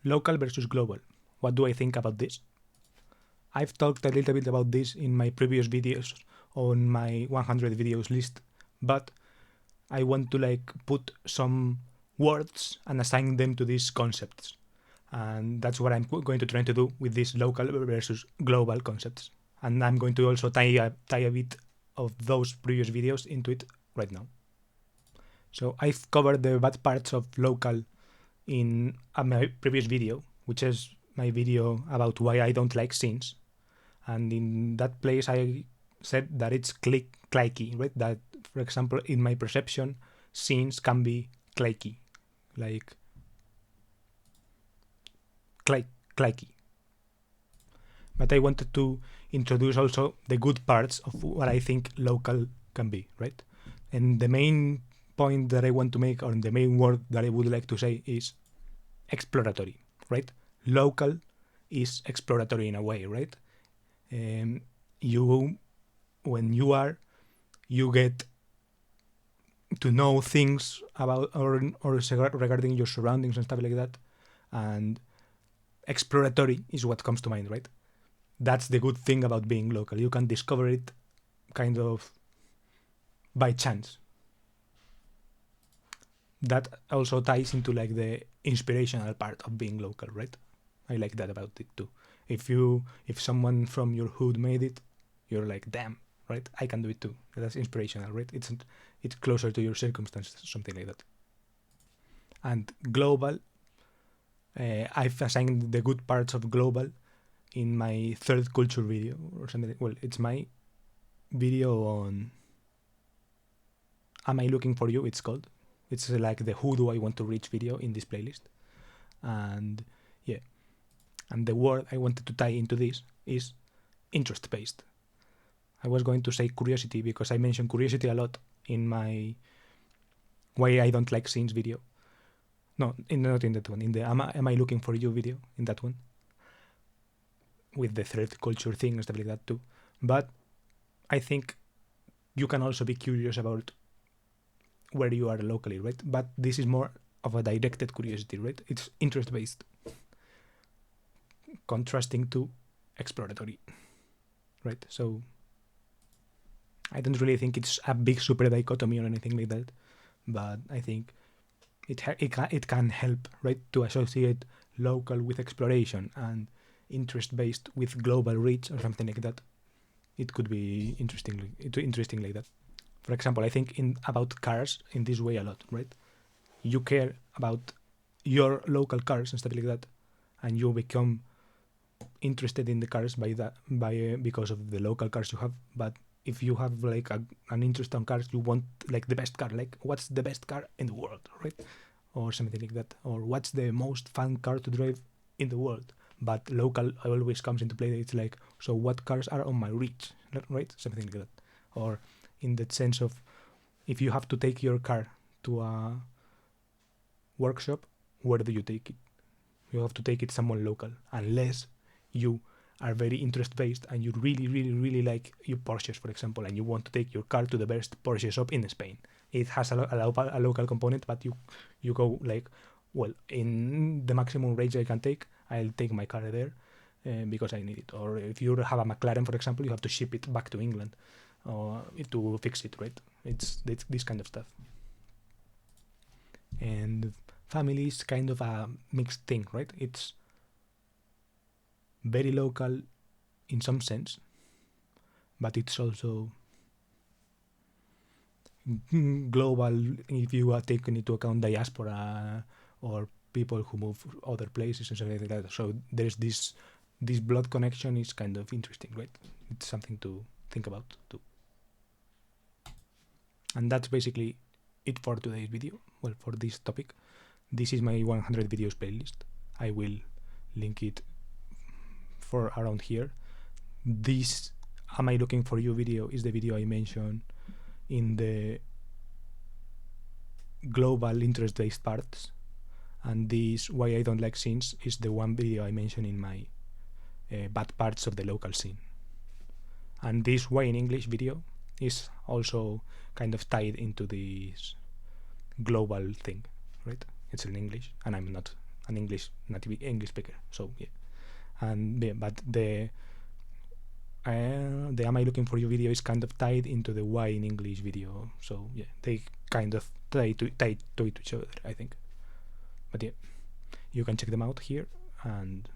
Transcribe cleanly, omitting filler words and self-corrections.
Local versus global. What do I think about this? I've talked a little bit about this in my previous videos on my 100 videos list, but I want to like put some words and assign them to these concepts. And that's what I'm going to try to do with these local versus global concepts. And I'm going to also tie a bit of those previous videos into it right now. So I've covered the bad parts of local in my previous video, which is my video about why I don't like scenes. And in that place, I said that it's clicky, right? That, for example, in my perception, scenes can be clicky, like clicky. But I wanted to introduce also the good parts of what I think local can be, right? And the main point that I want to make, or the main word that I would like to say, is exploratory, right? Local is exploratory in a way, right? When you get to know things about or regarding your surroundings and stuff like that, and exploratory is what comes to mind, right? That's the good thing about being local. You can discover it kind of by chance. That also ties into like the inspirational part of being local, right? I like that about it too. If someone from your hood made it, you're like, damn, right? I can do it too. That's inspirational, right? It's closer to your circumstances, something like that. And global, I've assigned the good parts of global in my third culture video or something. Well, it's my video on Am I Looking For You, it's called. It's like the Who Do I Want to Reach video in this playlist. And yeah, and the word I wanted to tie into this is interest-based. I was going to say curiosity because I mentioned curiosity a lot in my Why I Don't Like Scenes video. No, not in that one. In the Am I Looking For You video, in that one. With the third culture thing and stuff like that too. But I think you can also be curious about where you are locally, right? But this is more of a directed curiosity, right? It's interest-based, contrasting to exploratory, right? So I don't really think it's a big super dichotomy or anything like that, but I think it can help, right, to associate local with exploration and interest-based with global reach or something like that. It could be interesting like that. For example, I think about cars in this way a lot, right? You care about your local cars and stuff like that, and you become interested in the cars because of the local cars you have. But if you have like an interest on cars, you want like the best car, like what's the best car in the world, right? Or something like that, or what's the most fun car to drive in the world. But local always comes into play. It's like, so what cars are on my reach, right? Something like that. Or in that sense of, if you have to take your car to a workshop, where do you take it? You have to take it somewhere local, unless you are very interest based and you really like your Porsches, for example, and you want to take your car to the best Porsche shop in Spain. It has a local component, but you go like, well, in the maximum range I can take, I'll take my car there because I need it. Or if you have a McLaren, for example, you have to ship it back to England to fix it, right? It's this kind of stuff. And family is kind of a mixed thing, right? It's very local in some sense, but it's also global if you are taking into account diaspora or people who move other places and something like that. So there's this blood connection is kind of interesting, right? It's something to think about too. And that's basically it for today's video. Well, for this topic, this is my 100 videos playlist. I will link it for around here. This Am I Looking For You video is the video I mentioned in the global interest-based parts, and this Why I Don't Like Scenes is the one video I mentioned in my bad parts of the local scene. And this Why in English video is also kind of tied into this global thing, right? It's in English, and I'm not an native English speaker. So yeah, and yeah, but the Am I Looking For You video is kind of tied into the Why in English video. So yeah, they kind of tie to each other, I think. But yeah, you can check them out here, and